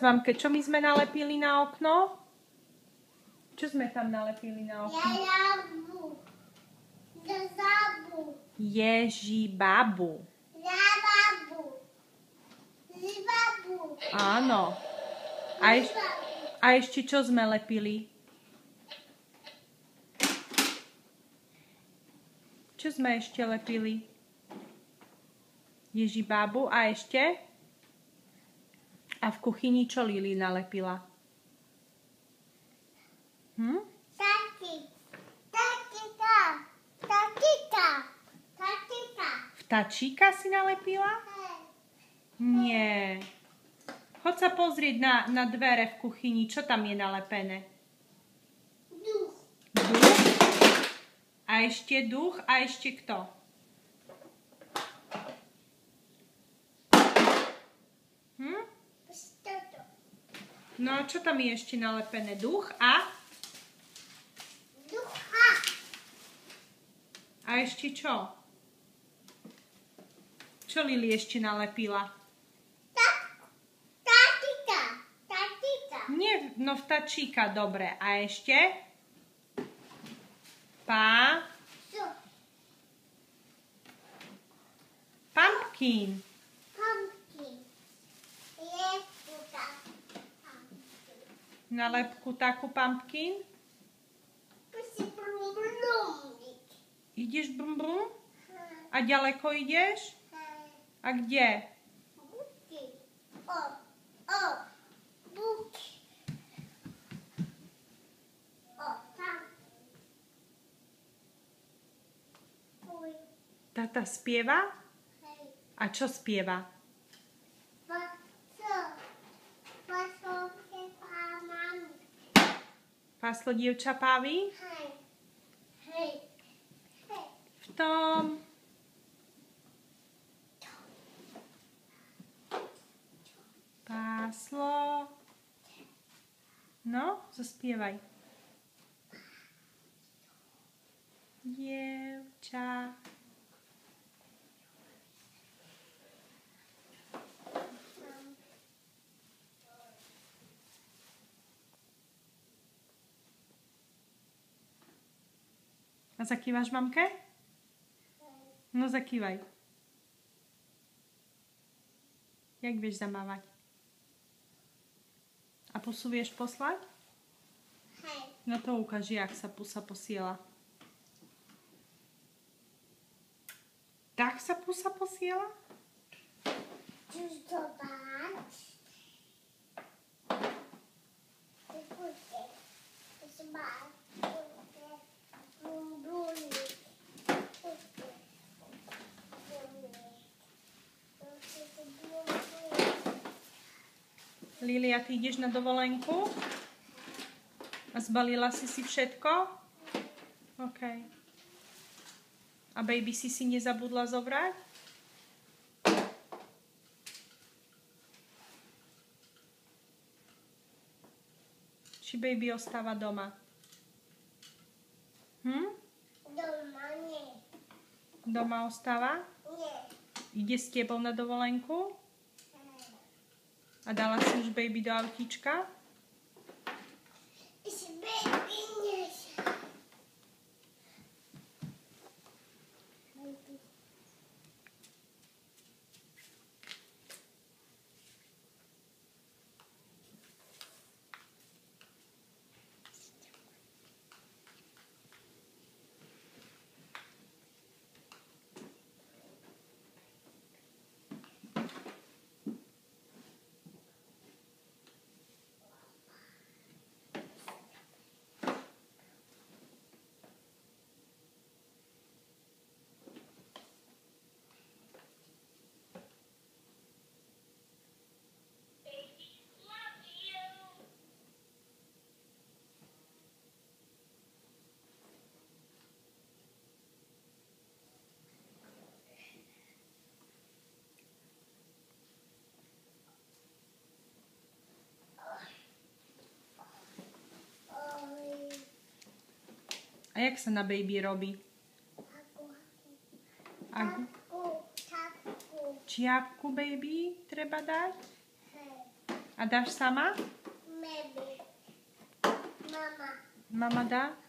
Mamke, čo my sme nalepili na okno? Čo sme tam nalepili na okno? Ježibabu. Áno. A ešte čo sme lepili? Čo sme ešte lepili? Ježibabu a ešte? A v kuchyni čo Lili nalepila? Vtačíka si nalepila? Nie. Choď sa pozrieť na dvere v kuchyni. Čo tam je nalepené? Duch. Duch? A ešte duch? A ešte kto? No a čo tam je ešte nalepené? Duch a? Ducha. A ešte čo? Čo Lili ešte nalepila? Tatika. Nie, no vtačíka, dobre. A ešte? Pumpkin. Na lepku takú pumpkin? Ideš brum brum? A ďaleko ideš? A kde? Tata spieva? A čo spieva? Páslo dievča pávi? V tom. Páslo. No, zaspievaj. Dievča. A zakývaš mamke? No zakývaj. Jak vieš zamávať? A pusu vieš poslať? No to ukáži, jak sa pusa posiela. Tak sa pusa posiela? Lilia, ty ideš na dovolenku? A zbalila si všetko? OK. A baby si nezabudla zobrať? Či baby ostáva doma? Doma nie. Doma ostáva? Nie. Ide s tebou na dovolenku? A dala si už baby do autíčka? A jak sa na baby robí? Čiapku baby treba dať? A dáš sama? Maybe. Mama. Mama dá?